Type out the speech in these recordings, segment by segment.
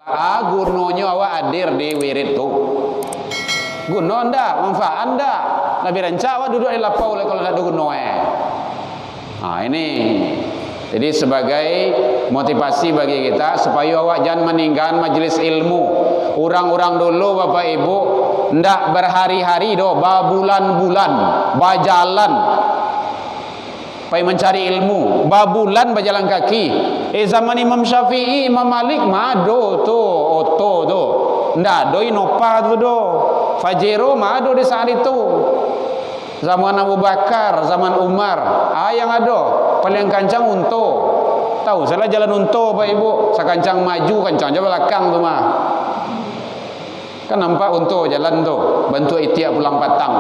Gunanya awak hadir di wirid tu. Guna ndak, manfaat ndak. Nabi rancak awak duduk di lapau kalau tak ada guna ini. Jadi sebagai motivasi bagi kita supaya awak jangan meninggalkan majlis ilmu. Orang-orang dulu Bapak Ibu ndak berhari-hari doh, berbulan-bulan berjalan pai mencari ilmu, berbulan berjalan kaki. Zaman Imam Syafi'i, Imam Malik mado tu oto tu. Ndak doi nopa tu do. Fajero mado di saat itu. Zaman Abu Bakar, zaman Umar, yang ada paling kancang unto. Tahu salah jalan unto Pak Ibu, sakancang maju, kancang je belakang tu mah. Kan nampak unto jalan tu, bentuk itiak pulang patang.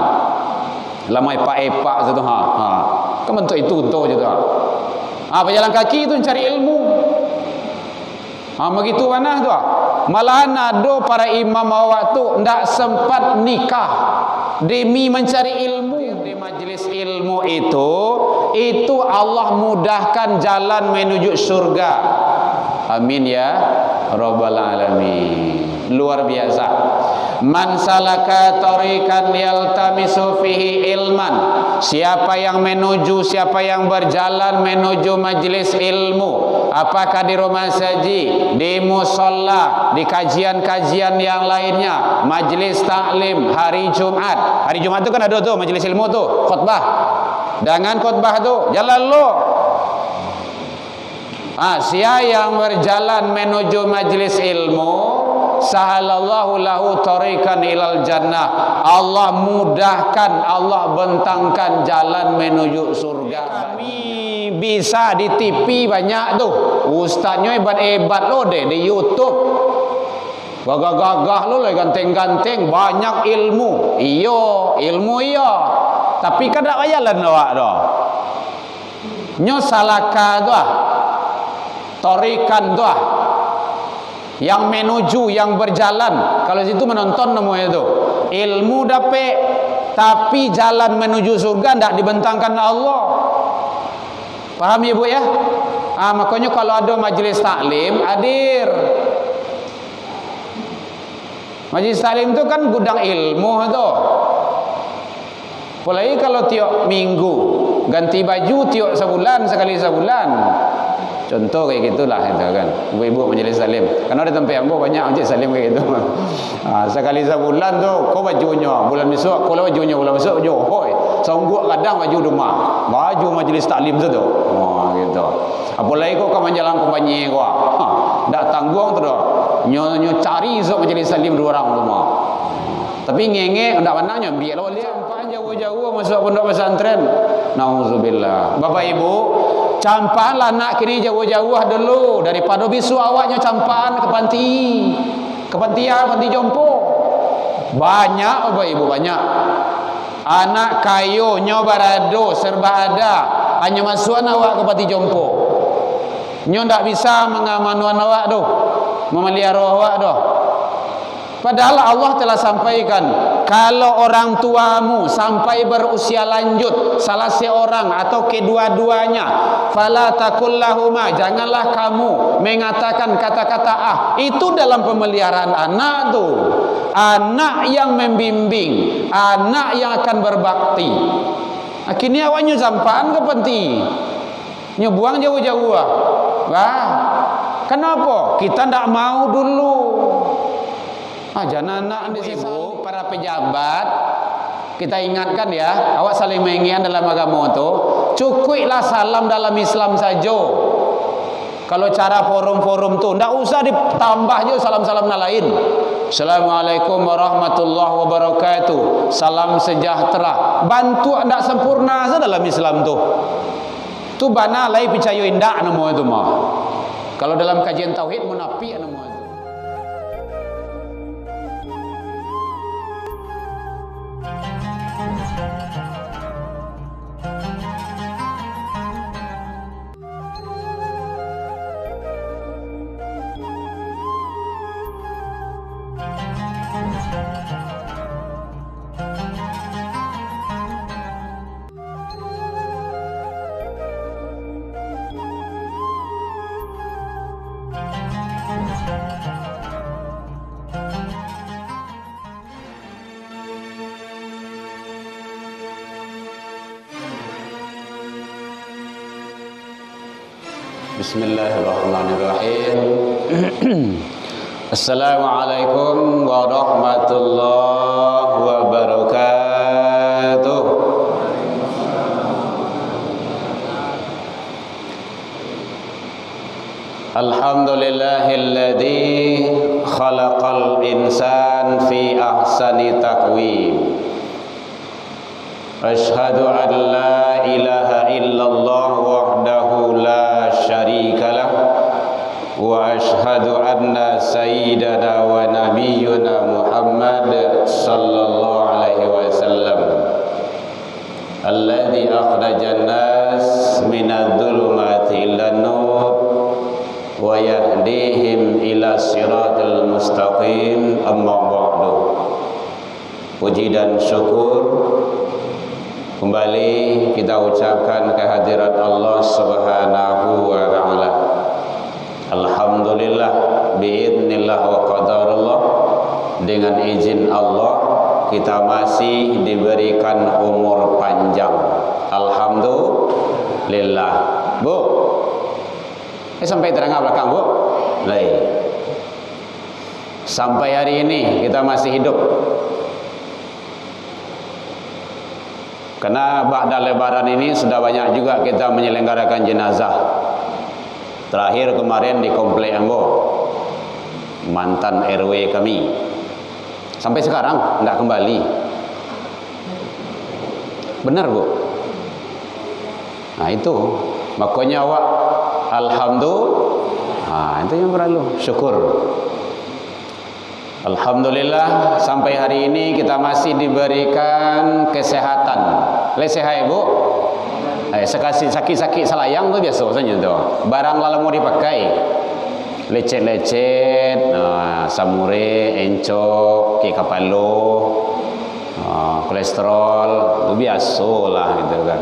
Lama epak-epak tu kan bentuk itu unto je tu. Pejalan kaki tu cari ilmu. Begitu mana tu. Malahan ada para imam awak tu ndak sempat nikah demi mencari ilmu. Di majlis ilmu itu Allah mudahkan jalan menuju surga. Amin ya rabbal alamin. Luar biasa. Man salaka tariqan yaltamisu fihi ilman. Siapa yang berjalan menuju majlis ilmu, apakah di rumah saji, di musalla, di kajian-kajian yang lainnya, majlis taklim, hari Jumat. Hari Jumat itu kan ada tuh majlis ilmu tuh, khutbah. Dengan khutbah tuh jalan lo. Siapa yang berjalan menuju majlis ilmu, sahalallahu lahu tariqan ilal jannah. Allah mudahkan, Allah bentangkan jalan menuju surga. Kami bisa di TV banyak tuh. Ustaznya hebat-hebat lo deh di YouTube. Gagah-gagah lo lah, ganteng-ganteng, banyak ilmu. Ilmu iya. Tapi kan tak bayalan awak dah. Nyo salaka dah. Tariqan dah. Yang menuju, yang berjalan. Kalau situ menonton namanya itu. Ilmu dapat, tapi jalan menuju surga tidak dibentangkan Allah. Paham ya Bu ya? Makanya kalau ada majlis taklim, hadir. Majlis taklim itu kan gudang ilmu tu. Apalagi kalau tiap minggu ganti baju tiap sebulan, sekali sebulan. Contoh kayak gitulah itu kan. Ibu-ibu majlis salim. Karena ada tempat ambo banyak majlis salim kayak gitu. Sekali sebulan tu kau bajunya, bulan besok kau bajunya, bulan besok baju. Hoi, songguk kadang baju rumah. Baju majlis taklim tu. Gitu. Apalagi kau kaman jalan kompany kau. Ndak tanggung tu dah. Nyo cari esok majlis salim dua orang rumah. Tapi ngenge ndak pandangnya biar lawan dia. Sampai jauh-jauh masuk pondok pesantren. Nauzubillah. Bapak Ibu, campaklah anak kini jauh-jauh dulu daripada bisu awaknya campakan ke panti. Ke panti jompo. Banyak Bapak Ibu, banyak. Anak kayu nyo barado serba ada. Hanya masuk awak ke panti jompo. Nyo ndak bisa mengamankan awak doh. Memelihara awak doh. Padahal Allah telah sampaikan, kalau orang tuamu sampai berusia lanjut, salah seorang atau kedua-duanya, fala taqul lahuma, janganlah kamu mengatakan kata-kata itu dalam pemeliharaan anak tuh. Anak yang membimbing, anak yang akan berbakti. Akhirnya awaknya sampaan ke penti. Nyebuang jauh-jauh. Kenapa? Kita ndak mau dulu. Jangan anak di situ, para pejabat, kita ingatkan ya, awak saling mengingat dalam agama itu, cukuplah salam dalam Islam saja. Kalau cara forum-forum tu, ndak usah ditambah je salam-salam lain. Assalamualaikum warahmatullahi wabarakatuh. Salam sejahtera. Bantu ndak sempurna saja dalam Islam tu. Tu bana lai percaya indak nama itu mah. Kalau dalam kajian tauhid munafik nama itu. Bismillahirrahmanirrahim. Assalamualaikum warahmatullahi wabarakatuh. Alhamdulillahilladzi khalaqal insan fi ahsani taqwim. Asyhadu an la ilaha illallah wahdahu la syarikalah wa asyhadu anna sayyidana wa nabiyyuna Muhammad sallallahu alaihi wasallam alladzi akhrajan nas minadh dhulumati ilan nur wa yahdihim ila siratal mustaqim. Amma ba'du. Puji dan syukur kembali kita ucapkan kehadirat Allah Subhanahu wa taala. Alhamdulillah biidznillah wa qadarullah, dengan izin Allah kita masih diberikan umur panjang. Alhamdulillah. Bu, sampai terangah belakang, Bu. Sampai hari ini kita masih hidup. Karena ba'da lebaran ini sudah banyak juga kita menyelenggarakan jenazah. Terakhir kemarin di Komplek Ambo, mantan RW kami. Sampai sekarang enggak kembali. Benar, Bu? Nah itu, makanya awak alhamdulillah. Itu yang perlu syukur. Alhamdulillah sampai hari ini kita masih diberikan kesehatan. Lesehat, Bu. Sakit-sakit selayang tu biasa saja tu. Barang lalu mau dipakai. Lecet-lecet, samure, encok, kek kapalo, kolesterol, tu biasa lah gitu kan.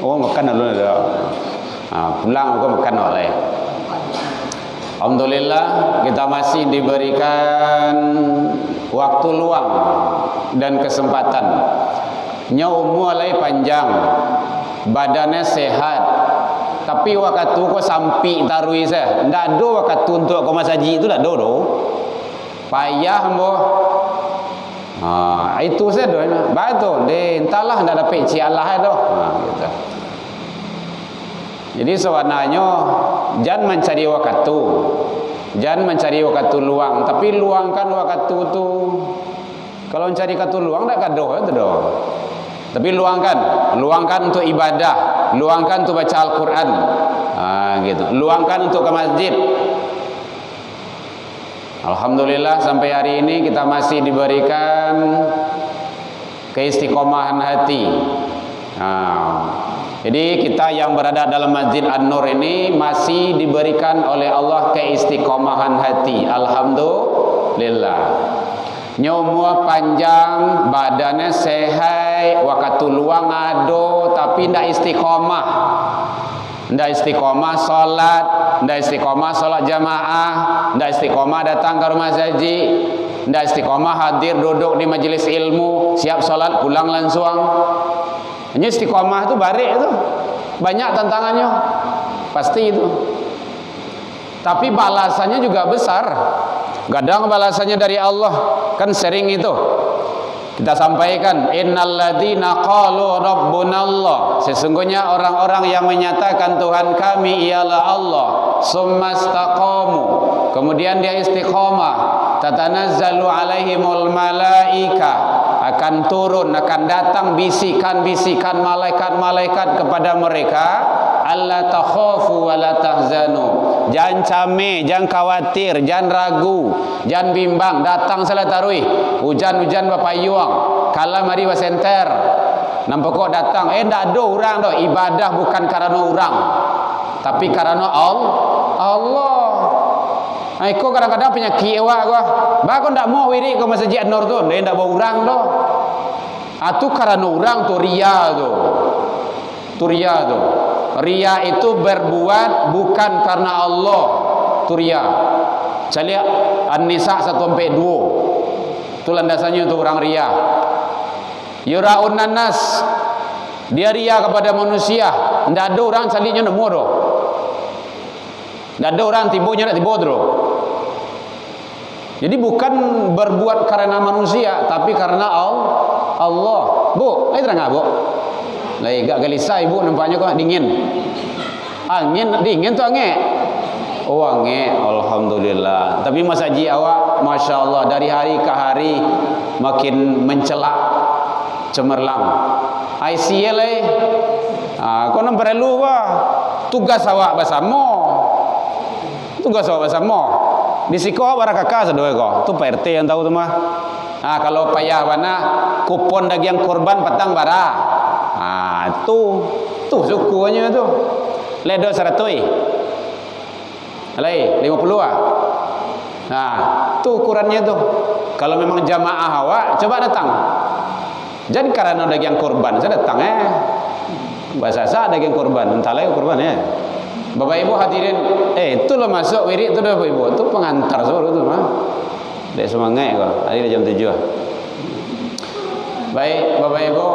Oh, makan dulu dah. Pulang aku makan oleh. Alhamdulillah kita masih diberikan waktu luang dan kesempatan. Nyawa mulai panjang, badannya sehat. Tapi waktu kau sampai tarui saya, ndak ada waktu untuk kau masaji itu ndak ada do. Payah boh. Itu saya doa. Betul. Entahlah ndak dapat cialah itu. Gitu. Jadi sebenarnya jangan mencari waktu, jangan mencari waktu luang, tapi luangkan waktu itu. Kalau mencari waktu luang tak kado itu doh. Tapi luangkan untuk ibadah, luangkan untuk baca Al-Quran, gitu. Luangkan untuk ke masjid. Alhamdulillah sampai hari ini kita masih diberikan keistiqomahan hati. Jadi kita yang berada dalam Masjid An-Nur ini masih diberikan oleh Allah keistiqomahan hati. Alhamdulillah. Nyawa panjang, badannya sehat, waktu luang ada, tapi tidak istiqomah. Tidak istiqomah solat, tidak istiqomah solat jamaah, tidak istiqomah datang ke rumah haji, tidak istiqomah hadir duduk di majelis ilmu, siap solat pulang langsung. Hanya istiqomah itu barik itu. Banyak tantangannya. Pasti itu. Tapi balasannya juga besar. Kadang balasannya dari Allah. Kan sering itu kita sampaikan, innal ladzina qalu rabbunallah. Sesungguhnya orang-orang yang menyatakan Tuhan kami ialah Allah, summastaqamu. Kemudian dia istiqomah. Tatanazzalu alaihimul malaika. Akan turun, akan datang bisikan-bisikan malaikat-malaikat kepada mereka, alla takhafu wa la tahzanu. Jangan cameh, jangan khawatir, jangan ragu, jangan bimbang. Datang salah tarui, hujan-hujan bapayuang, kala mari wasenter. Nampak kok datang, ndak ada orang dah. Ibadah bukan karena orang, tapi karena Allah. Aku kadang-kadang penyakit awak gua. Ba ndak mau wirid ke Masjid An-Nur tu, ndak bawa orang doh. Atu karena orang tu ria tu. Tu ria tu. Ria itu berbuat bukan karena Allah. Tu ria. Cari An-Nisa 1-2. Tu landasannya tu orang ria. Yura'un nas. Dia ria kepada manusia. Tidak ada orang salihnya nemu doh. Tidak ada orang tibunya nak tibu doh. Jadi bukan berbuat karena manusia, tapi karena Allah. Bu, lagi terang bu. Lagi gak gelisah ibu, nampaknya kok dingin. Angin dingin tu angin. Oh angin, alhamdulillah. Tapi Mas Haji awak, masya Allah, dari hari ke hari makin mencelak, cemerlang. ICL kau nak perlu wah. Tugas awak bersama. Tugas awak bersama. Di siko bara kakak sedoe kok. Tu Pak RT yang tahu tu mah. Kalau payah mana kupon daging korban petang bara. Tu sukunya tu. Ledo 100. Alai 50 ah. Tu ukurannya tu. Kalau memang jamaah awak coba datang. Jadi karena daging korban saya datang bahasa saya daging korban, entah lagi korban Bapak Ibu hadirin, itu lo masuk wirid itu dah Bapak Ibu, itu pengantar suruh tu mah. Dek semangat kau. Hari jam 7. Baik Bapak Ibu,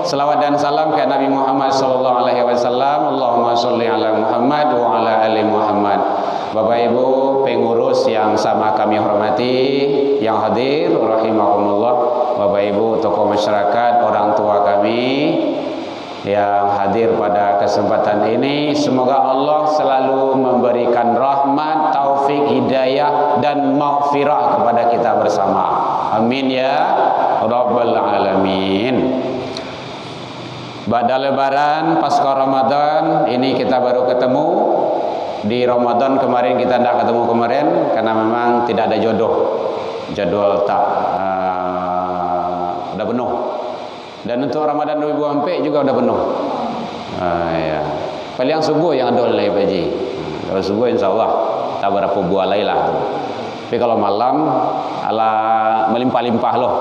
selawat dan salam ke Nabi Muhammad sallallahu alaihi wasallam. Allahumma sholli ala Muhammad wa ala ali Muhammad. Bapak Ibu pengurus yang sama kami hormati, yang hadir rahimakumullah, Bapak Ibu tokoh masyarakat, orang tua kami yang hadir pada kesempatan ini, semoga Allah selalu memberikan rahmat, taufik, hidayah dan maghfirah kepada kita bersama. Amin ya rabbal alamin. Ba'da lebaran pasca Ramadan ini kita baru ketemu. Di Ramadan kemarin kita tidak ketemu kemarin karena memang tidak ada jodoh. Jadwal tak udah penuh. Dan untuk Ramadan 2024 juga udah penuh. Ya. Paling subuh yang ada oleh Pak Haji. Kalau subuh insyaAllah tak berapa buah lain lah. Tapi kalau malam ala melimpah-limpah loh.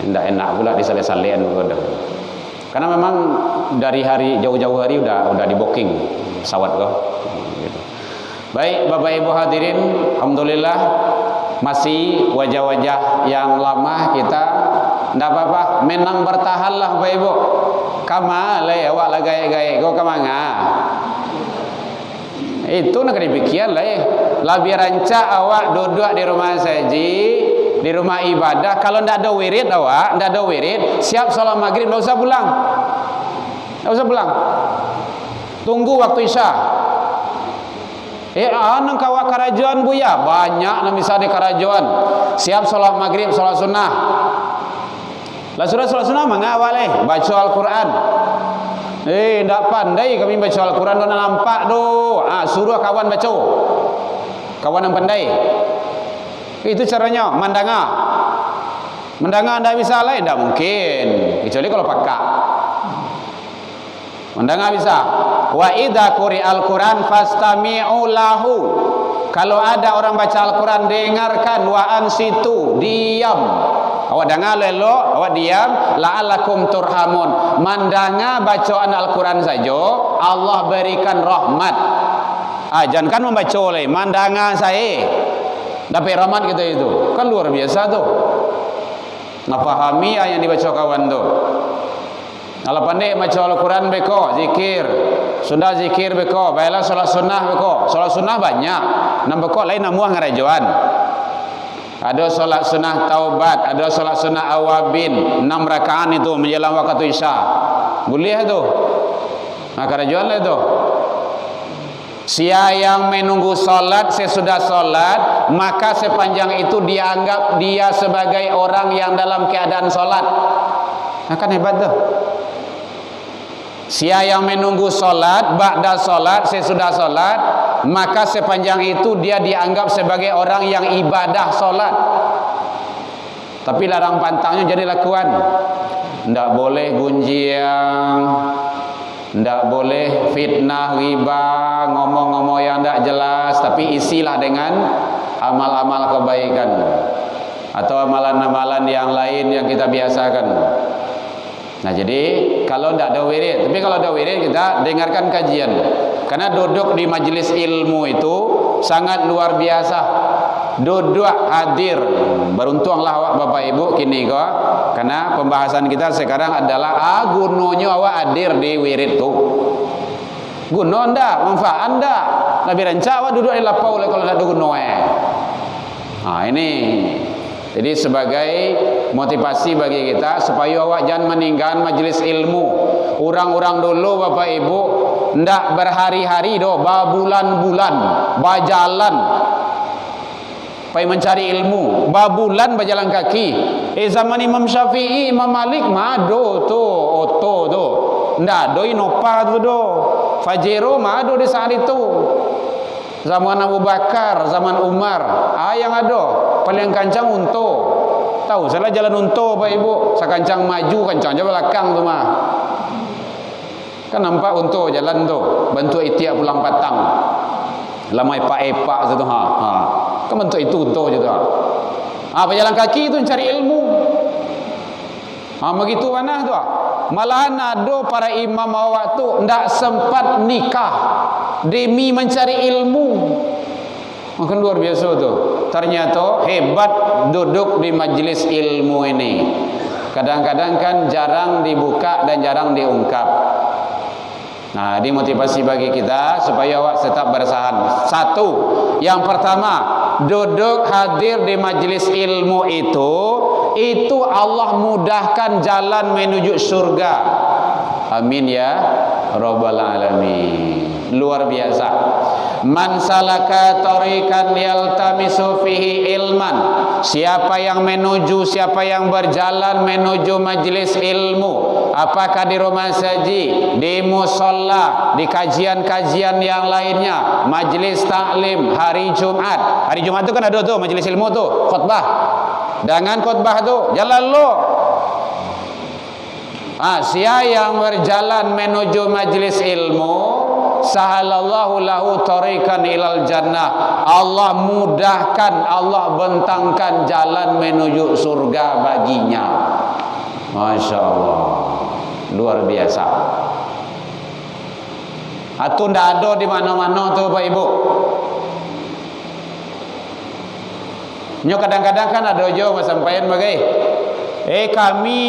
Tidak enak pula disale-salean begitu. Karena memang dari hari jauh-jauh hari udah di booking pesawat kok. Gitu. Baik Bapak Ibu hadirin, alhamdulillah masih wajah-wajah yang lama kita. Tidak apa-apa, menang bertahanlah Bapak Ibu. Kama leh awak lah gaya-gaya kau kamanga. Itu nak demikian lah Lebih rancak awak duduk di rumah saji, di rumah ibadah. Kalau tidak ada wirid awak, tidak ada wirid, siap salat maghrib, tidak usah pulang. Tidak usah pulang. Tunggu waktu Isya. Nang kawak kerajaan buya, banyak nang bisa di kerajaan. Siap salat maghrib, salat sunnah. Lah salat sunnah mengawal baca Al-Quran. Tak pandai kami baca Al-Quran kena nampak doh. Suruh kawan baca. Kawan yang pandai. Itu caranya mandanga. Mandanga anda bisa lain, tidak mungkin. Kecuali kalau pakak. Mandanga bisa. Wa idza quri'al Quran fastami'u lahu. Kalau ada orang baca Al-Quran dengarkan, wa ansitu, diam. Awak dengar lelo, awak diam, la'allakum turhamun. Mandanga bacaan Al-Quran saja Allah berikan rahmat. Jangan kan membaca oleh mandanga saya dapat rahmat kita itu. Kan luar biasa tuh. Ngapahami yang dibaca kawan tuh. Kalau pandai baca Al-Quran beko, zikir. Sudah zikir beko, baiklah salat sunnah beko. Salat sunnah banyak. Nam beko lain namuah ngarajuan. Ada salat sunnah taubat, ada salat sunnah awabin, 6 rakaat itu menjelang waktu Isya. Boleh tu. Ngarajuan lah itu. Sia yang menunggu salat sesudah salat, maka sepanjang itu dianggap dia sebagai orang yang dalam keadaan salat. Kan hebat tu. Sia yang menunggu salat, ba'da salat, sesudah salat, maka sepanjang itu dia dianggap sebagai orang yang ibadah salat. Tapi larang pantangnya jadi lakuan. Tidak boleh gunjiang, tidak boleh fitnah, ghibah, ngomong-ngomong yang tidak jelas, tapi isilah dengan amal-amal kebaikan atau amalan-amalan yang lain yang kita biasakan. Nah jadi kalau tidak ada wirid, tapi kalau ada wirid kita dengarkan kajian. Karena duduk di majelis ilmu itu sangat luar biasa. duduk hadir. Beruntunglah awak Bapak Ibu kini kok, karena pembahasan kita sekarang adalah gunanya awak hadir di wirid tu. Guna anda, manfaat anda. Nabi rancak awak duduk di lapau kalau tak ada guna ini. Jadi sebagai motivasi bagi kita supaya awak jangan meninggalkan majlis ilmu. Orang-orang dulu Bapak Ibu ndak berhari-hari doh, berbulan-bulan berjalan pai mencari ilmu, berbulan berjalan kaki. Zaman Imam Syafi'i, Imam Malik mado tu oto tu. Ndak doi nopa tu do. Fajero mado di saat itu. Zaman Abu Bakar, zaman Umar, yang ada paling kancang unto. Tahu salah jalan unto Pak Ibu, sakancang maju, kancang je belakang tu mah. Kan nampak unto jalan tu, bentuk itiak pulang patang. Lamai pak-epak tu kan bentuk itu unto je tu. Berjalan kaki tu cari ilmu. Begitu mana tu. Malahan ada para imam awak tu ndak sempat nikah demi mencari ilmu. Makan luar biasa tu. Ternyata hebat duduk di majlis ilmu ini. Kadang-kadang kan jarang dibuka dan jarang diungkap. Nah, ini motivasi bagi kita supaya awak tetap bersahan. Satu, yang pertama, duduk hadir di majlis ilmu itu Allah mudahkan jalan menuju surga. Amin ya rabbal alamin. Luar biasa. Man salaka tariqan yaltamisu fihi ilman. Siapa yang berjalan menuju majlis ilmu, apakah di rumah saji, di musalla, di kajian-kajian yang lainnya, majlis taklim, hari Jumat. Hari Jumat itu kan ada tuh majlis ilmu tuh, khutbah. Dengan khutbah tu jalan lo. Siapa yang berjalan menuju majlis ilmu, sahalallahu lahu tariqan ilal jannah. Allah mudahkan, Allah bentangkan jalan menuju surga baginya. Masya Allah, luar biasa. Itu ndak ada di mana-mana tu Pak Ibu. Kadang-kadang kan ada jo sampaian bagai kami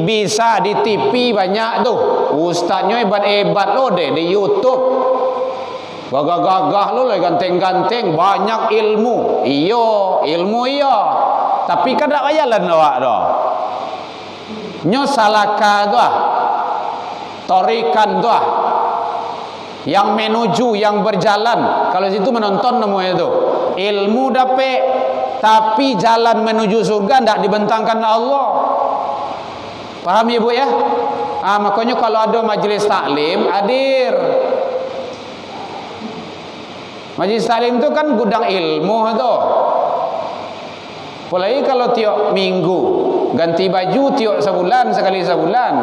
bisa di TV banyak tu. Ustaznya hebat-hebat lo deh di YouTube. Gagah-gagah lo ganteng-ganteng banyak ilmu. Ilmu iya. Tapi kan tak bayalan awak dah. Salaka tu tarikan tu yang menuju, yang berjalan. Kalau situ menonton namanya tu. Ilmu dapat, tapi jalan menuju surga tidak dibentangkan Allah. Paham ya Bu ya? Makanya kalau ada majlis taklim, hadir. Majlis taklim itu kan gudang ilmu tu. Apalagi kalau tiap minggu ganti baju tiap sebulan, sekali sebulan.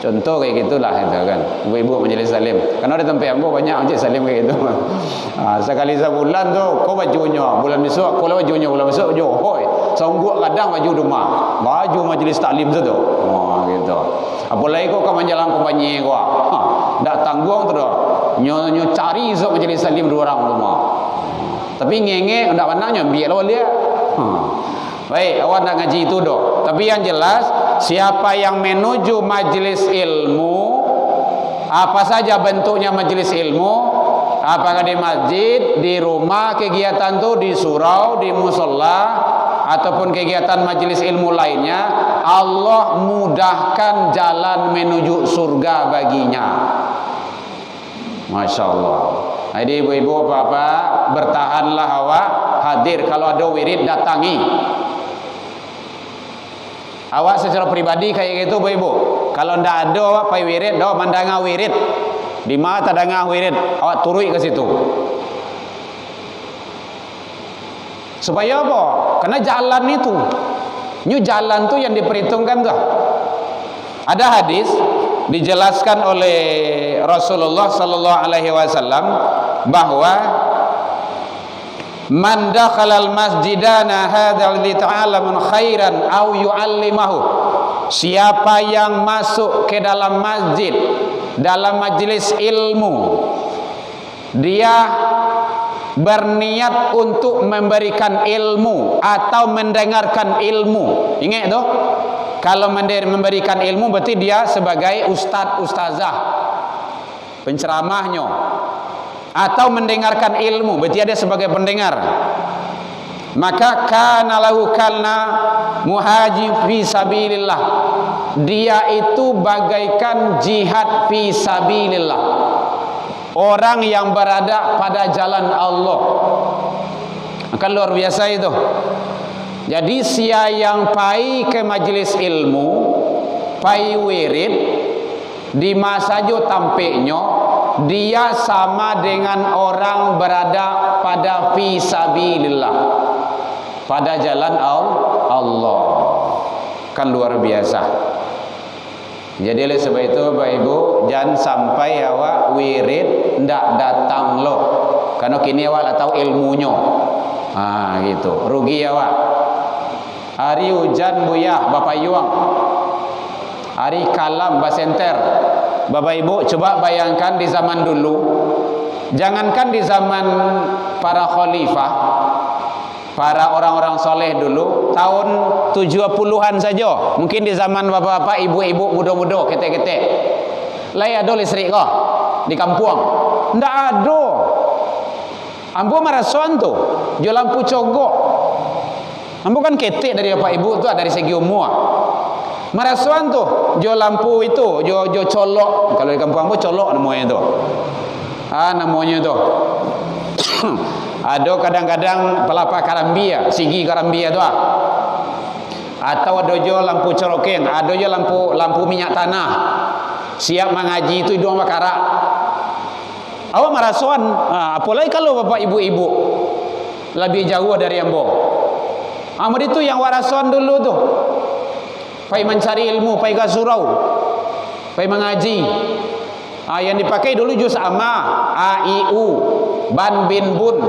Contoh kayak gitulah itu kan. Ibu-ibu majlis taklim. Karena ada tempat ambo banyak majlis taklim kayak gitu. Sekali sebulan tu kau bajunya bulan besok, kau bajunya bulan besok jo. Hoi, songguk kadang baju rumah. Baju majlis taklim tu tu. Gitu. Apalagi kau kaman jalan kompany kau. Ndak tanggung tu dah. Nyo cari sok majlis taklim dua orang rumah. Tapi ngenge ndak panangnya biar lawan dia. Baik, awak nak ngaji itu doh. Tapi yang jelas, siapa yang menuju majlis ilmu, apa saja bentuknya majlis ilmu, apakah di masjid, di rumah kegiatan tu, di surau, di musalla, ataupun kegiatan majlis ilmu lainnya, Allah mudahkan jalan menuju surga baginya. Masya Allah. Jadi ibu-ibu bapak, bertahanlah awak hadir. Kalau ada wirid datangi. Awak secara pribadi kayak gitu ibu. Kalau ndak ada awak pai wirid, dah mandanga wirid. Di mana tadanga wirid, awak turui ke situ. Supaya apa? Karena jalan itu, jalan tu yang diperhitungkan tu. Ada hadis dijelaskan oleh Rasulullah sallallahu alaihi wasallam bahwa man dakhalal masjidana hadzal li ta'alamun khairan aw yu'allimahu. Siapa yang masuk ke dalam masjid, dalam majlis ilmu, dia berniat untuk memberikan ilmu atau mendengarkan ilmu. Ingat tu, kalau memberikan ilmu berarti dia sebagai ustaz ustazah, penceramahnya, atau mendengarkan ilmu berarti dia sebagai pendengar. Maka kana lahu kalna muhajir fi sabilillah, dia itu bagaikan jihad fi sabilillah, orang yang berada pada jalan Allah. Maka luar biasa itu. Jadi sia yang pai ke majlis ilmu, pai wirid, di masa jo tampeknya dia sama dengan orang berada pada fi sabilillah, pada jalan Allah. Kan luar biasa. Jadi oleh sebab itu Bapak Ibu, jangan sampai awak wirid ndak datang lo, karena kini awak tak tahu ilmunya. Gitu, rugi awak. Hari hujan buyah Bapak Yuang, hari kalam basenter. Bapak Ibu coba bayangkan di zaman dulu, jangankan di zaman para khalifah, para orang-orang soleh dulu, tahun 70-an saja, mungkin di zaman bapak-bapak, ibu-ibu, muda-muda, ketek-ketek, lai ada listrik kah di kampung? Ndak ada. Ambo marason tu, jo lampu cogok. Ambo kan ketek dari bapak ibu tu, dari segi umur. Marason tu, jo lampu itu, jo colok. Kalau di kampung ambo colok namanya tu. Namanya tu. Ada kadang-kadang pelapa karambia, sigi karambia tu. Atau ada jo lampu coroken, ada jo lampu minyak tanah. Siap mengaji itu dua makara. Awak marason, apalagi kalau bapak ibu-ibu lebih jauh dari ambo. Ambo itu yang warason dulu tu. Pai mencari ilmu, pai ke surau, pai mengaji. Yang dipakai dulu juz amma, a i u, ban bin bun,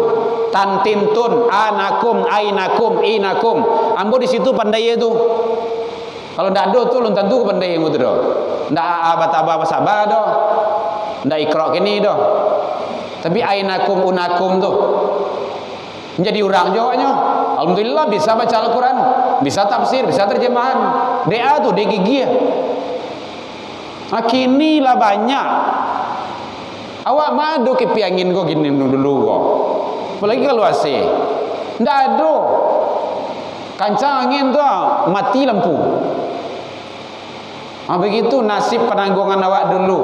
tan tin tun, anakum, ainakum, inakum. Ambo di situ pandai itu. Kalau ndak ada tu, belum tentu pandai yang itu doh. Ndak abah-abah sabar doh. Ndak ikrok kini doh. Tapi ainakum, unakum tu menjadi orang jawanya. Alhamdulillah bisa baca Al-Quran, bisa tafsir, bisa terjemahan. DA tu, dia gigi. Kini lah banyak. Awak madu kepiangin kau gini dulu kau. Apalagi kalau AC. Ndak ada. Kancang angin tu mati lampu. Begitu nasib penanggungan awak dulu.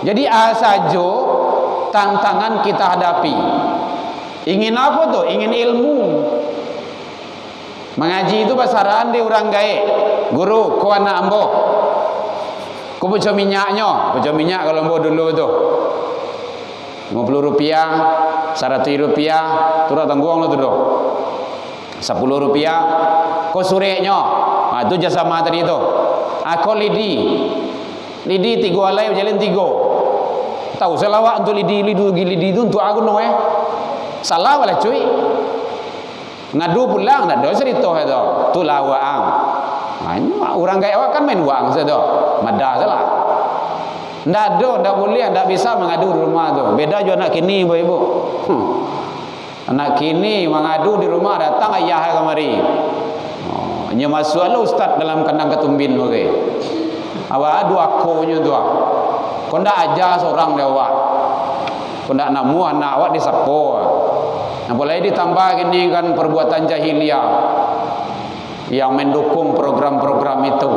Jadi saja tantangan kita hadapi. Ingin apa tu? Ingin ilmu. Mengaji itu pasaran di orang gae. Guru, kau anak ambo. Kau pucuk minyaknya. Pucuk minyak kalau ambo dulu tu 50 rupiah, 100 rupiah, turut tanggung lo tu doh. 10 rupiah. Kau sureknya. Itu jasa materi tu. Aku lidi 3 alai berjalan 3. Tahu selawat untuk lidi itu untuk aku no salah wala cuy. Ngadu pulang dah dosa cerita itu. Tu lawang. Orang gaya awak kan main wang saja. Madah salah. Ndak ada, ndak boleh, ndak bisa mengadu di rumah tu. Beda jo anak kini ibu. Anak kini mengadu di rumah, datang ayah kemari. Nya masuklah ustaz dalam kandang ketumbin okey. Awak adu akonya tu. Kau ndak ajar seorang dia awak. Kau ndak namu anak awak disapo. Apalagi ditambah ini kan perbuatan jahiliyah yang mendukung program-program itu.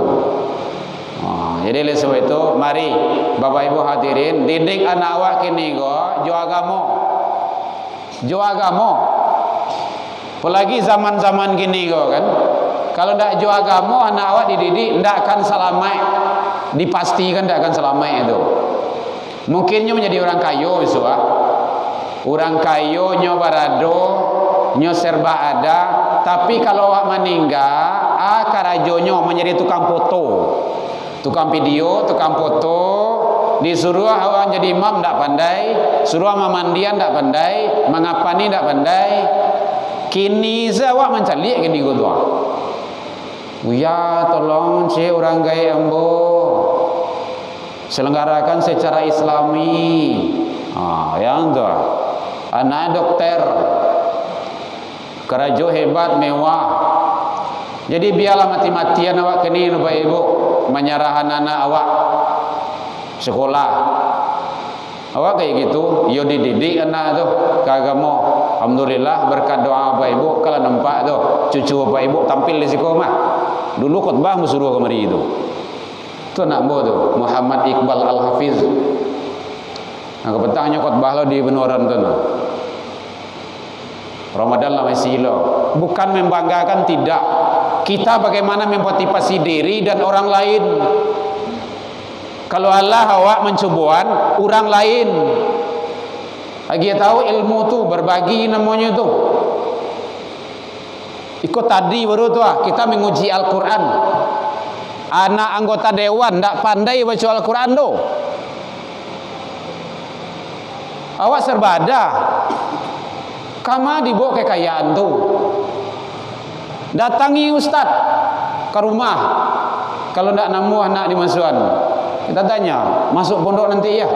Jadi oleh sebab itu, mari Bapak Ibu hadirin, didik anak awak kini go jo agama. Jo agama. Apalagi zaman-zaman gini go kan. Kalau ndak jo agama, anak awak dididik ndak akan selamat. Dipastikan ndak akan selamat itu. Mungkinnya menjadi orang kayo besok. Orang kayo nyo barado, nyo serba ada, tapi kalau awak meninggal, karajonyo menjadi tukang foto, tukang video, tukang foto, disuruh awak jadi imam ndak pandai, suruh mandian ndak pandai, mengapani ndak pandai. Kini awak mencalik kini gua. Buya tolong cik orang gaya ambo selenggarakan secara islami. Yang tu anak dokter, kerajo hebat mewah. Jadi biarlah mati-matian awak kini Bapak Ibu menyerahkan anak awak sekolah. Awak kayak gitu, yo dididik anak tu ke agama. Alhamdulillah berkat doa Bapak Ibu kalau nampak tu cucu Bapak Ibu tampil di sekolah mah. Dulu khutbah musuruh kemari itu. Tu nak bo tu Muhammad Iqbal Al-Hafiz. Nah, petangnya khutbah lo di Benuran tu nah. Ramadan lah masih lo. Bukan membanggakan, tidak. Kita bagaimana memotivasi diri dan orang lain. Kalau Allah awak mencubuan orang lain. Lagi tahu ilmu tu berbagi namanya tu. Ikut tadi baru tu kita menguji Al-Quran. Anak anggota dewan tak pandai baca Al-Quran tu. Awak serba ada. Kama dibawa kekayaan tu. Datangi ustaz ke rumah. Kalau tak namu anak dimasukan, kita tanya, masuk pondok nanti ya?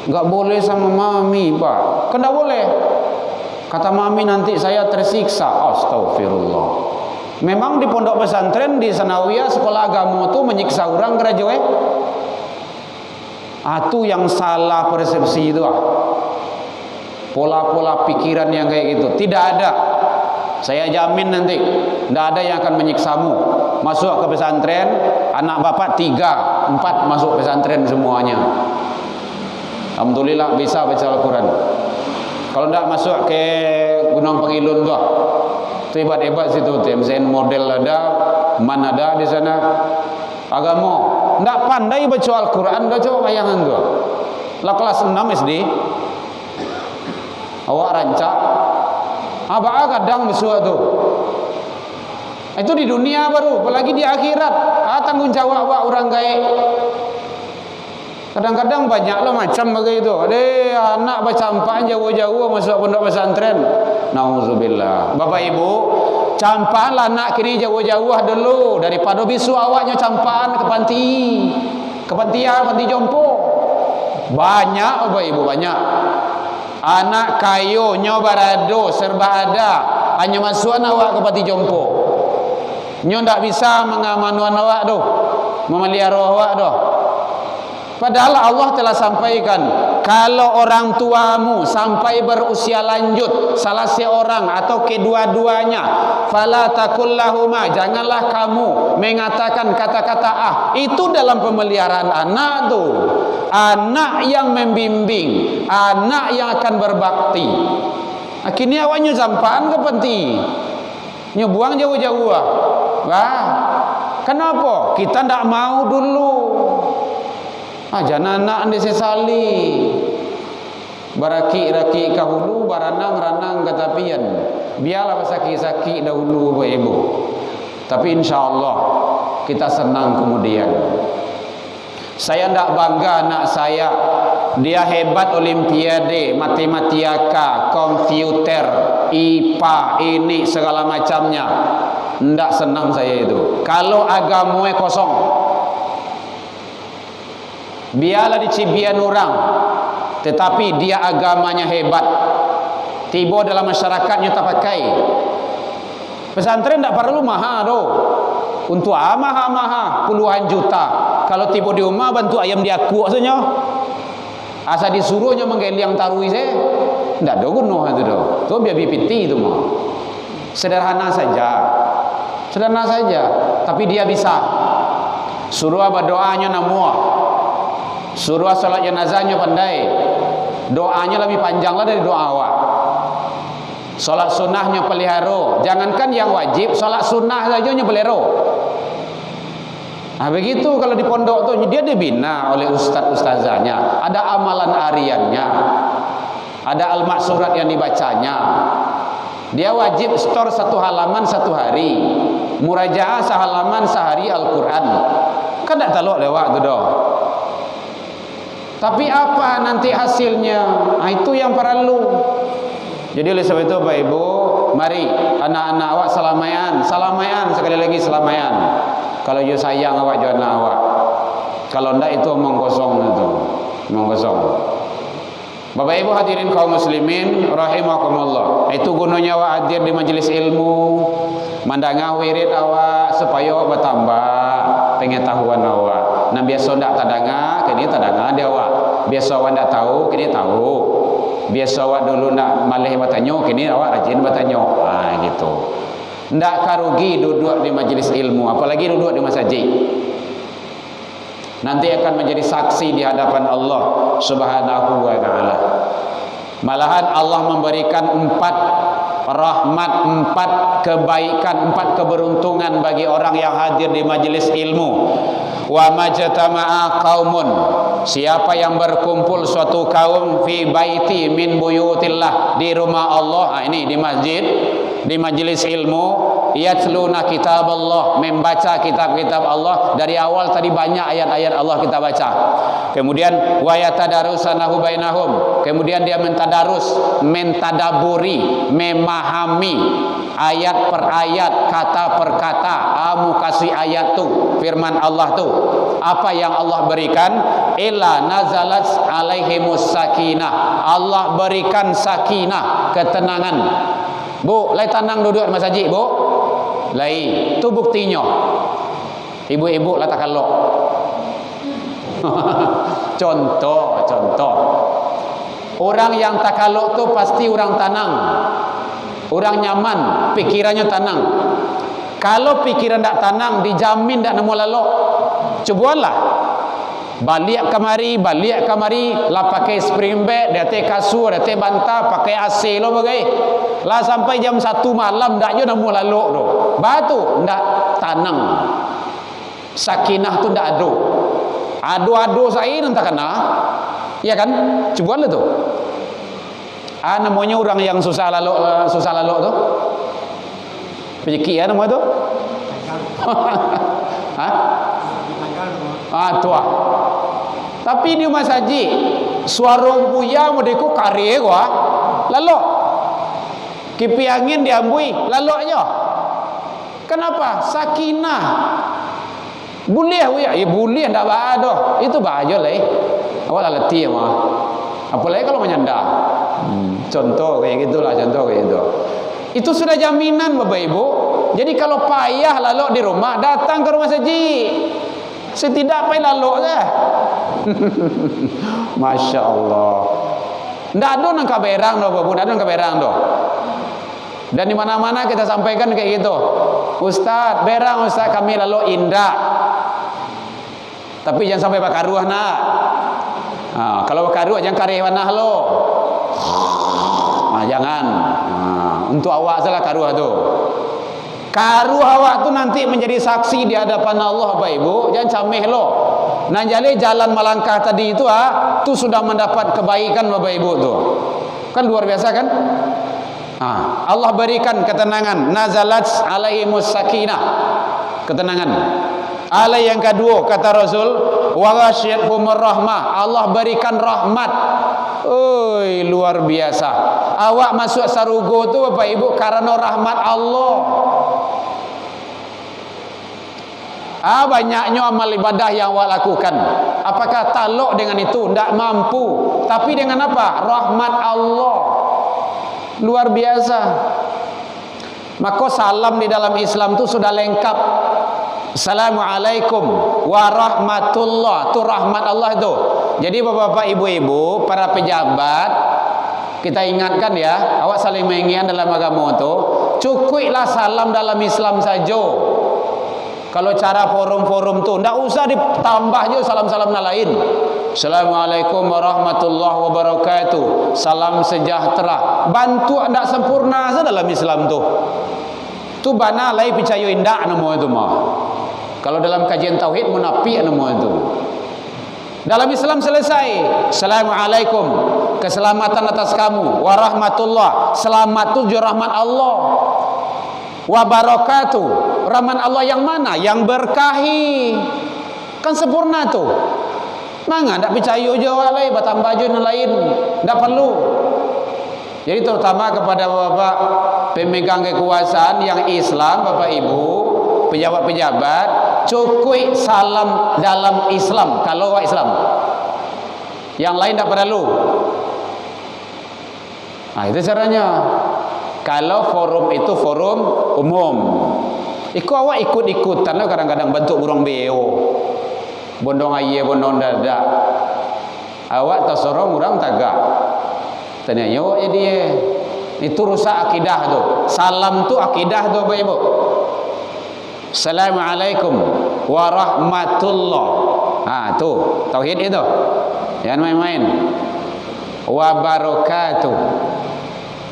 Enggak boleh sama mami pak. Kan tak boleh. Kata mami nanti saya tersiksa. Astagfirullah. Memang di pondok pesantren di Sanawiyah sekolah agama tu menyiksa orang kerajuan. Itu yang salah persepsi itu. Pola-pola pikiran yang kayak gitu tidak ada. Saya jamin nanti tidak ada yang akan menyiksamu. Masuk ke pesantren, anak bapak 3, 4 masuk pesantren semuanya. Alhamdulillah bisa baca Al-Quran. Kalau tidak masuk ke Gunung Pengilun tu, hebat-hebat situ. TMCN model ada, man ada di sana. Agama tidak pandai baca Al-Quran, dah coba bayangan tu. Lah kelas 6 SD, awak rancak. Apa kadang besok tu. Itu di dunia baru, apalagi di akhirat. Tanggung jawab awak orang gaib. Kadang-kadang banyak lah macam begitu. Ada anak bercampaan jauh-jauh masuk pondok pesantren. Nauzubillah. Bapak Ibu, campaan lah anak kini jauh-jauh dulu daripada bisu awaknya campaan ke panti. Ke panti jompo. Banyak Bapak Ibu, banyak. Anak kayu nyobarado serba ada, hanya masukan awak ke panti jompo. Nyo ndak bisa mengamanuan awak tu, memelihara awak tu. Padahal Allah telah sampaikan, kalau orang tuamu sampai berusia lanjut, salah seorang atau kedua-duanya, fala taqul lahuma, janganlah kamu mengatakan kata-kata itu dalam pemeliharaan anak tu. Anak yang membimbing, anak yang akan berbakti. Akhirnya awaknya sampaan ke panti, nyebuang jauh-jauh. Wah, kenapa? Kita tidak mau dulu. Jangan anak disesali. Baraki-raki kahulu, baranang-ranang katapian. Biarlah sakit-sakit dahulu Bapak Ibu. Tapi insya Allah kita senang kemudian. Saya tidak bangga anak saya. Dia hebat olimpiade, matematika, komputer, IPA, ini segala macamnya. Tidak senang saya itu. Kalau agamanya kosong. Biarlah dicibian orang, tetapi dia agamanya hebat. Tiba dalam masyarakatnya tak pakai. Pesantren tidak perlu mahal doh. Untuk mahal-mahal puluhan juta. Kalau tiba di rumah bantu ayam diaku saja. Asa disuruhnya menggeliang tarui saya. Tidak ada guna itu doh. Tu biar BPT itu mah. Sederhana saja. Sederhana saja. Tapi dia bisa. Suruh berdoanya namua. Suruh salat jenazahnya pandai. Doanya lebih panjang lah dari doa awak. Salat sunnahnya pelihara. Jangankan yang wajib, salat sunnah saja nya pelihara. Begitu kalau di pondok tu dia dibina oleh ustaz-ustazahnya. Ada amalan hariannya. Ada al-maksurat yang dibacanya. Dia wajib store 1 halaman 1 hari. Murajaah sehalaman sehari Al-Quran. Kan tak taluk lewat tu dah. Tapi apa nanti hasilnya? Itu yang perlu. Jadi oleh sebab itu Bapak Ibu, mari anak-anak awak selamayan, sekali lagi selamayan. Kalau you sayang awak jual anak awak. Kalau ndak itu omong kosong itu. Omong kosong. Bapak Ibu hadirin kaum muslimin rahimakumullah. Itu gunanya awak hadir di majelis ilmu, mandangah wirid awak supaya awak bertambah pengetahuan awak. Nah biasa ndak tadanga, kini tadanga dia awak. Biasa awak ndak tahu, kini tahu. Biasa awak dulu ndak malih bertanya, kini awak rajin bertanya. Ah gitu. Ndak karugi duduk di majelis ilmu, apalagi duduk di masjid. Nanti akan menjadi saksi di hadapan Allah Subhanahu wa taala. Malahan Allah memberikan 4 rahmat, 4 kebaikan, 4 keberuntungan bagi orang yang hadir di majelis ilmu. Wa majtama'a qaumun, siapa yang berkumpul suatu kaum fi baiti min buyutillah, di rumah Allah, ini di masjid, di majelis ilmu, yatluna kitab Allah, membaca kitab-kitab Allah. Dari awal tadi banyak ayat-ayat Allah kita baca. Kemudian wa yatadarusanahu bainahum, kemudian dia mentadarus, mentadaburi, memahami ayat per ayat, kata per kata. Kamu kasih ayat tu, firman Allah tu, apa yang Allah berikan, illa nazalat alaihimus sakinah, Allah berikan sakinah, ketenangan. Bu, lai tenang duduk di masjid, Bu. Lai, tu buktinya. Ibu-ibu lah tak kalok. Contoh. Orang yang tak kalok tu pasti orang tenang. Orang nyaman, pikirannya tenang. Kalau pikiran tak tenang, dijamin tak nemu lalok. Cobalah. Balik kemari, lah pakai spring bed, dia te kasur, dia te bantal, pakai AC lo bagai. Lah sampai jam 1 malam dak je nemu lalok tu. Batu ndak tenang. Sakinah tu ndak ada. Ado-ado saya nanti kena. Ya kan? Cobalah tu. Namanya orang yang susah lalok tu. Pejeki nama tu? Tua. Tapi di masjid suara buya modeku kare gua. Lalok. Kipi angin diambui, laloknya. Kenapa? Sakinah. Boleh buya, boleh ndak ada. Itu bahaja lah. Awak lah letih mah. Apalagi kalau menyandar. Contoh kayak gitulah, contoh kayak gitu. Itu sudah jaminan Bapak Ibu. Jadi kalau payah lalok di rumah, datang ke rumah masjid. Setidak payah lalok dah. Masya Allah. Ndak ada nang kaberang doh, Bapak, ndak ada nang kaberang doh. Dan di mana-mana kita sampaikan kayak gitu. Ustaz, berang Ustaz kami lalok indah. Tapi jangan sampai bakaruah nak. Kalau bakaruah jangan karewanah lo. Jangan. Untuk awak salah karuah tu. Karuah awak tu nanti menjadi saksi di hadapan Allah Bapak Ibu. Jangan cameh lo. Nah jadi jalan melangkah tadi itu tu sudah mendapat kebaikan Bapak Ibu tu. Kan luar biasa kan? Allah berikan ketenangan. Nazalat alaihimus sakinah. Ketenangan. Alai yang kedua kata Rasul, wa ghasyiyatuhumur rahmah, Allah berikan rahmat. Oi, luar biasa. Awak masuk sarugo tu Bapak Ibu karena rahmat Allah. Banyaknya amal ibadah yang awak lakukan. Apakah taluk dengan itu? Tidak mampu. Tapi dengan apa? Rahmat Allah. Luar biasa. Maka salam di dalam Islam tu sudah lengkap. Assalamualaikum warahmatullah. Itu rahmat Allah itu. Jadi bapak-bapak, ibu-ibu, para pejabat, kita ingatkan ya, awak saling mengingat dalam agama itu. Cukuplah salam dalam Islam saja. Kalau cara forum-forum tu, tidak usah ditambah je salam-salam lain. Assalamualaikum warahmatullahi wabarakatuh. Salam sejahtera. Bantu tidak sempurna saja dalam Islam tu. Tu bana lai percaya indak nama itu mah. Kalau dalam kajian tauhid munafik nama itu. Dalam Islam selesai. Assalamualaikum, keselamatan atas kamu. Warahmatullah, selamat tu rahmat Allah. Wabarakatuh, rahmat Allah yang mana? Yang berkahi. Kan sempurna tu. Mangga ndak percaya je walai bertambah je lain. Ndak perlu. Jadi terutama kepada bapak pemegang kekuasaan yang Islam, Bapak Ibu, pejabat-pejabat, cukup salam dalam Islam kalau awak Islam. Yang lain tak perlu. Nah, itu caranya. Kalau forum itu forum umum, awak ikut-ikutan lah kadang-kadang bentuk burung beo, bondong aye, bondong dada. Awak tak sorong orang tagak. Tanya yo jadi itu rusak akidah tu. Salam tu akidah tu Bapak Ibu. Assalamualaikum warahmatullah. Tu tauhid itu. Jangan main-main. Wabarakatuh.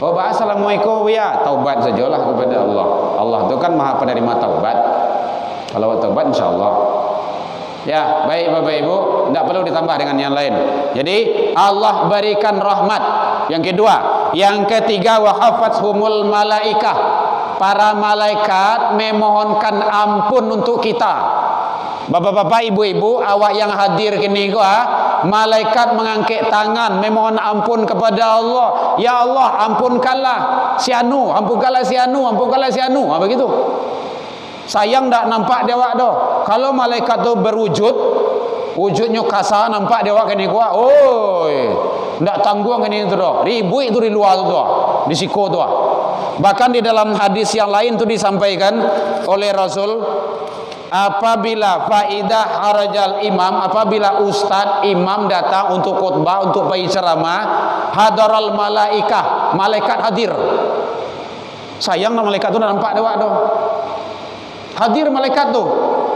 Oh, assalamualaikum ya, taubat sajalah kepada Allah. Allah itu kan Maha penerima taubat. Kalau taubat insyaallah. Ya, baik Bapak Ibu, tidak perlu ditambah dengan yang lain. Jadi Allah berikan rahmat. Yang kedua, yang ketiga wa hafathumul malaikah. Para malaikat memohonkan ampun untuk kita. Bapak-bapak, ibu-ibu, awak yang hadir kini malaikat mengangkat tangan memohon ampun kepada Allah. Ya Allah, ampunkanlah si anu, ampunkanlah si anu, ampunkanlah si anu. Begitu. Sayang tak nampak dia awak tu. Kalau malaikat tu berwujud, wujudnya kasar, nampak dia awak kini oi, tak tanggung kini tu dah. Ribut itu di luar tu dah, di siko tu. Bahkan di dalam hadis yang lain tu disampaikan oleh Rasul, apabila faidah harajal imam, apabila ustaz imam datang untuk khutbah, untuk bagi ceramah, hadaral malaikah, malaikat hadir. Sayang nak malaikat tu nak nampak dia awak tu. Hadir malaikat tu,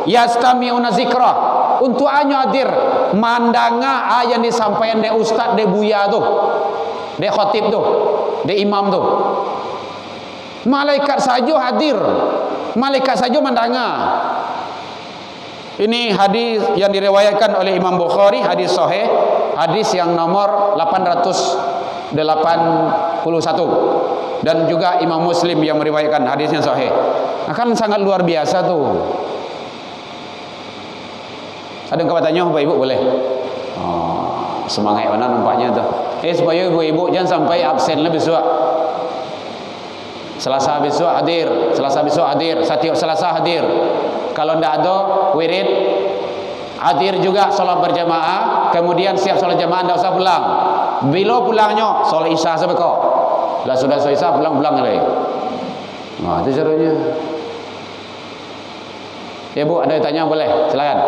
yastami'una zikra, untuk hanya hadir mandanga yang disampaikan de ustaz, de buya tu, de khatib tu, de imam tu. Malaikat saja hadir, malaikat saja mandanga. Ini hadis yang diriwayatkan oleh Imam Bukhari, hadis sahih, hadis yang nomor 881, dan juga Imam Muslim yang meriwayatkan hadisnya sahih. Akan sangat luar biasa tu. Ada yang bertanya Bapak Ibu boleh? Semangat mana nampaknya tu. Supaya ibu-ibu jangan sampai absen lah besok. Selasa besok hadir, Selasa besok hadir, setiap Selasa hadir. Kalau tidak ada wirid, hadir juga solat berjamaah. Kemudian siap solat jamaah, tidak usah pulang. Bila pulangnya solat isya sampai kau. Lah sudah solat isya pulang-pulang lagi. Itu caranya. Ya Bu, ada yang tanya boleh? Silakan.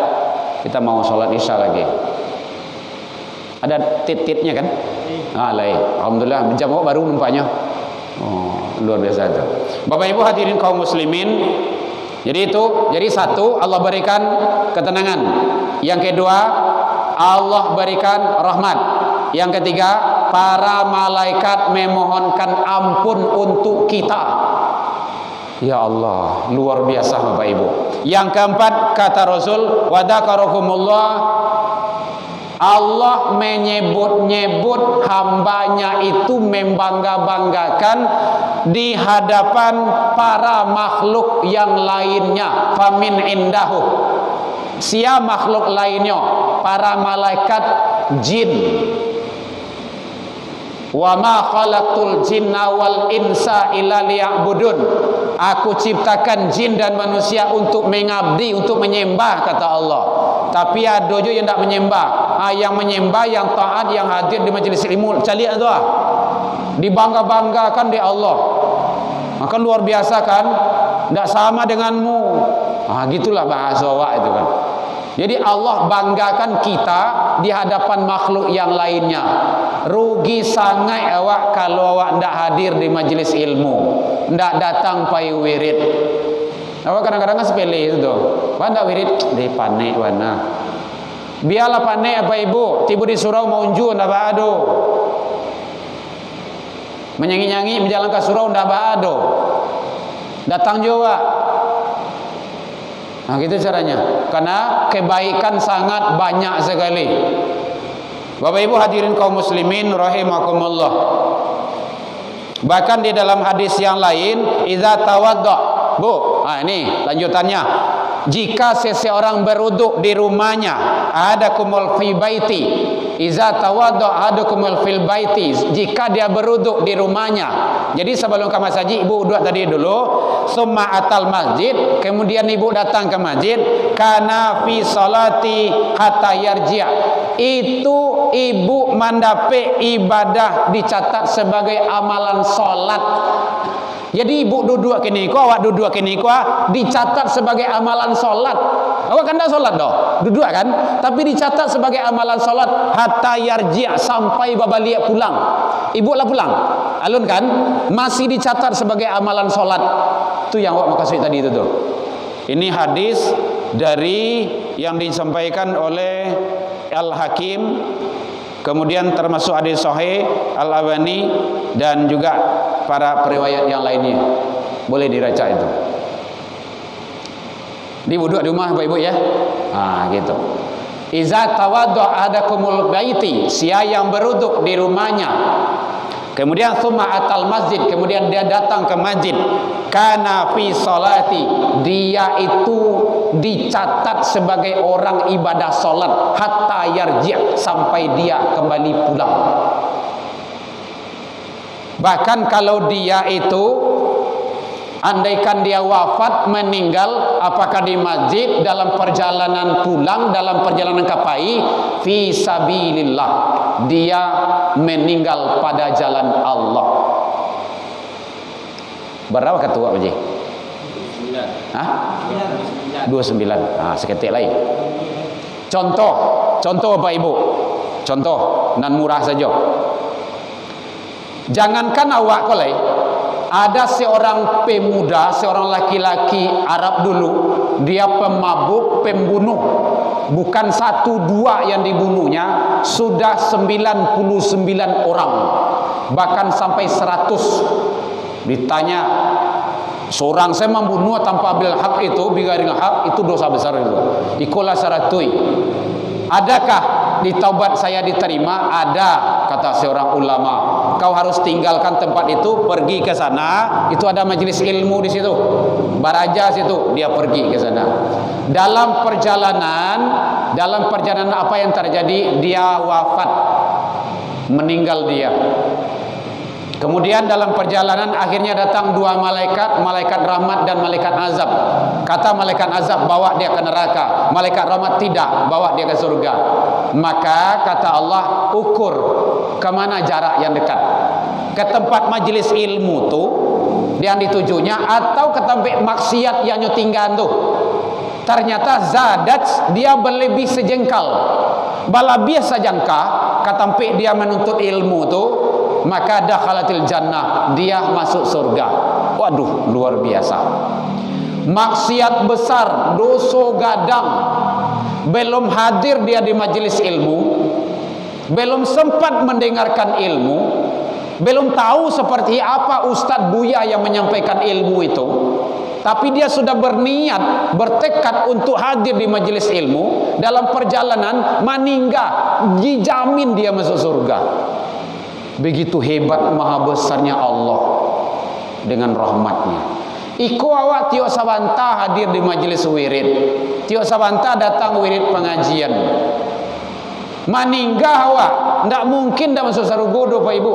Kita mau solat isya lagi. Ada tit-titnya kan? Lain. Alhamdulillah, jam baru nampaknya. Luar biasa itu. Bapak Ibu hadirin kaum muslimin, jadi satu, Allah berikan ketenangan. Yang kedua, Allah berikan rahmat. Yang ketiga, para malaikat memohonkan ampun untuk kita. Ya Allah, luar biasa Bapak Ibu. Yang keempat, kata Rasul, wa dzakarakumullah, Allah menyebut-nyebut hambanya itu, membangga-banggakan di hadapan para makhluk yang lainnya. Famin indahu, sia makhluk lainnya, para malaikat jin. Wa ma khalaqtul jinna wal insa illa liya'budun. Aku ciptakan jin dan manusia untuk mengabdi, untuk menyembah, kata Allah. Tapi ada juga yang tak menyembah. Yang menyembah, yang taat, yang hadir di majlis ilmu, caliak tu dibangga-banggakan di Allah. Maka luar biasa kan? Tak sama denganmu. Gitulah bahasa awak itu kan. Jadi Allah banggakan kita di hadapan makhluk yang lainnya. Rugi sangat awak kalau awak tidak hadir di majlis ilmu, tidak datang pai wirid. Awak kadang-kadang sepele itu tu. Wan tak wirid, dia panik wana. Biarlah panik apa ibu, tiba di surau mau unju ndak baado. Menyanyi-nyanyi menjalan ke surau ndak baado. Datang juga. Gitu caranya. Karena kebaikan sangat banyak sekali. Bapak Ibu hadirin kaum muslimin rahimakumullah. Bahkan di dalam hadis yang lain, idza tawadda. Bu, ini lanjutannya. Jika seseorang berwuduk di rumahnya, ada kumul fi baiti, Iza tawadda ahadukum fil baiti, jika dia beruduk di rumahnya. Jadi sebelum ke masjid ibu uduk tadi dulu, summa atal masjid, kemudian ibu datang ke masjid, kana fi salati hatta yarji'. Itu ibu mendapat ibadah dicatat sebagai amalan salat. Jadi ibu duduk kini ko, awak duduk kini ko, dicatat sebagai amalan solat. Awak kan dah solat dah, duduk kan? Tapi dicatat sebagai amalan solat hatta yarji' sampai babalik pulang. Ibu lah pulang, alun kan? Masih dicatat sebagai amalan solat. Itu yang awak maksud tadi itu tuh. Ini hadis dari yang disampaikan oleh Al-Hakim, kemudian termasuk hadis sahih Al-Albani dan juga para periwayat yang lainnya. Boleh diraca itu. Di wudhu di rumah Bapak Ibu ya. Gitu. Iza tawadda adakumul baiti, sia yang beruduk di rumahnya. Kemudian summa atal masjid, kemudian dia datang ke masjid. Kana fi salati, dia itu dicatat sebagai orang ibadah salat hatta yarji' sampai dia kembali pulang. Bahkan kalau dia itu andaikan dia wafat, meninggal, apakah di masjid, dalam perjalanan pulang, dalam perjalanan kapai, fi sabilillah, dia meninggal pada jalan Allah. Berapa ketua Pak Haji? 29. Seketik lain. Contoh Bapak Ibu. Contoh nan murah saja. Jangankan awak kolai, ada seorang pemuda, seorang laki-laki Arab dulu, dia pemabuk, pembunuh. Bukan 1-2 yang dibunuhnya, sudah 99 orang. Bahkan sampai 100. Ditanya, seorang saya membunuh tanpa bil hak itu, bigaril hak, itu dosa besar itu. Ikola saratui. Adakah di taubat saya diterima? Ada, kata seorang ulama. Kau harus tinggalkan tempat itu, pergi ke sana. Itu ada majelis ilmu di situ, baraja situ. Dia pergi ke sana. Dalam perjalanan apa yang terjadi? Dia wafat, meninggal dia. Kemudian dalam perjalanan akhirnya datang 2 malaikat, malaikat rahmat dan malaikat azab. Kata malaikat azab, bawa dia ke neraka. Malaikat rahmat tidak, bawa dia ke surga. Maka kata Allah, ukur kemana jarak yang dekat. Ke tempat majelis ilmu tu yang ditujunya, atau ke tempat maksiat yang nyotinggan tu. Ternyata zadat dia berlebih sejengkal. Bala biasa jangka ke tempat dia menuntut ilmu tu, maka dakhalatil jannah, dia masuk surga. Waduh, luar biasa. Maksiat besar, dosa gadang, belum hadir dia di majelis ilmu, belum sempat mendengarkan ilmu, belum tahu seperti apa Ustadz Buya yang menyampaikan ilmu itu, tapi dia sudah berniat, bertekad untuk hadir di majelis ilmu. Dalam perjalanan meninggal, dijamin dia masuk surga. Begitu hebat, maha besarnya Allah dengan rahmatnya. Iko awak tiok sabanta hadir di majelis wirid, tiok sabanta datang wirid pengajian, maninggal awak, ndak mungkin dah masuk surga Bapak Ibu.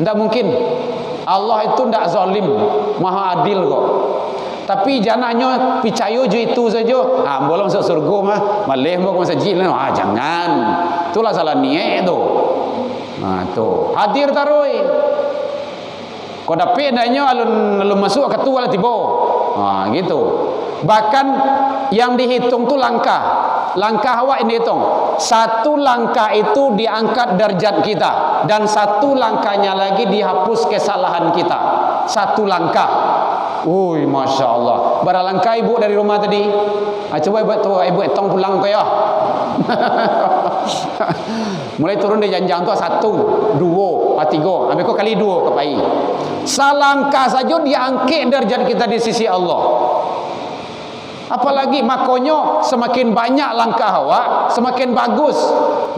Ndak mungkin. Allah itu ndak zalim, maha adil kok. Tapi jangannya percaya je itu saja. Boleh masuk surga mah, malih mau ke masjid lah. Jangan. Itulah salah niat tu. Tu hadir taroi. Kau dapat nanya alun masuk ketua lah tiba. Gitu. Bahkan yang dihitung tu langkah. Langkah awak ini hitung. 1 langkah itu diangkat derajat kita, dan 1 langkahnya lagi dihapus kesalahan kita. 1 langkah. Masya Allah. Berapa langkah ibu dari rumah tadi? Coba ibu hitung pulang kau ya. Mulai turun dari janjang tu 1, 2, 3. Ambil kau kali 2 kepai. Salangkah saja diangkat derajat kita di sisi Allah. Apalagi makanya semakin banyak langkah awak, semakin bagus.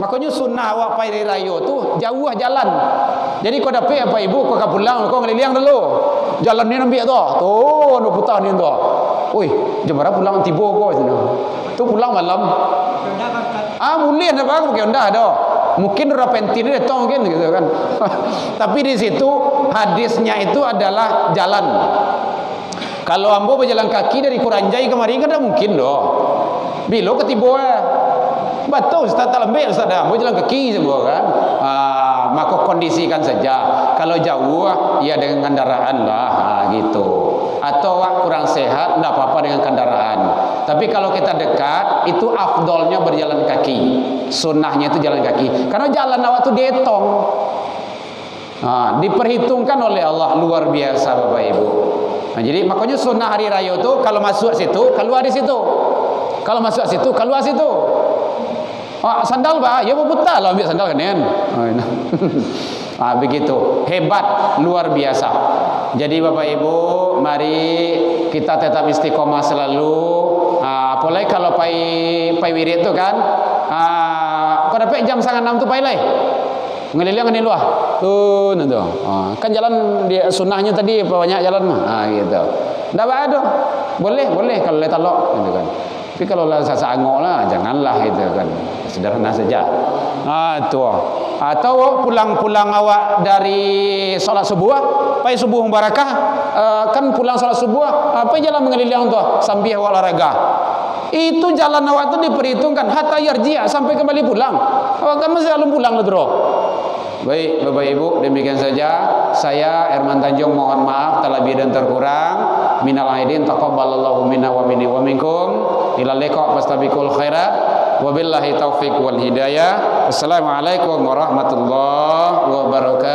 Makanya sunnah awak pai raya tu jauh jalan. Jadi kau dapat apa ibu, kau pulang, kau ngeliling dulu. Jalan ni nampak tu. Nak putar ni tu. Jam berapa pulang tiba kau sini. Tu pulang malam. Mulih ada bagus ke onda ada. Mungkin ora pentin dia tong mungkin gitu kan. Tapi di situ hadisnya itu adalah jalan. Kalau ambo berjalan kaki dari Kuranjai kemari kan tidak mungkin doh. Bilo ketibo betul Ustaz tak lembek Ustaz ambo jalan kaki semua kan. Maka kondisikan saja. Kalau jauh ya dengan kendaraan lah gitu. Atau kurang sehat tidak apa-apa dengan kendaraan. Tapi kalau kita dekat itu afdolnya berjalan kaki. Sunnahnya itu jalan kaki. Karena jalan awak itu detong. Diperhitungkan oleh Allah luar biasa Bapak Ibu. Jadi makanya sunnah hari raya itu kalau masuk situ keluar di situ. Kalau masuk situ keluar situ. Sandal bah, ya buta lah ambil sandal kan kan. Begitu hebat luar biasa. Jadi Bapak Ibu, mari kita tetap istiqomah selalu. Apalagi kalau pai wirid tu kan, kau dapat jam 5:30 tu pai lai. Ngeliling ni luah. Tuh. Kan jalan dia sunnahnya tadi banyak jalan mah. Gitu. Ndak ada. Boleh kalau le talok gitu kan. Tapi kalau lah sasangok lah janganlah gitu kan. Sederhana saja. Itu. Atau pulang-pulang awak dari salat subuh, pai subuh barakah, kan pulang salat subuh, apa jalan mengeliling tu sambil olahraga. Itu jalan awak tu diperhitungkan hatta yarji' sampai kembali pulang. Awak kan masih selalu pulang ledro. Baik Bapak Ibu, demikian saja. Saya Herman Tanjung mohon maaf terlebih dan terkurang. Minal aidin taqabbalallahu minna wa minni wa minkum. Ila liqa fastabiqul khairat. Wabillahi taufiq wal hidayah. Assalamualaikum warahmatullahi wabarakatuh.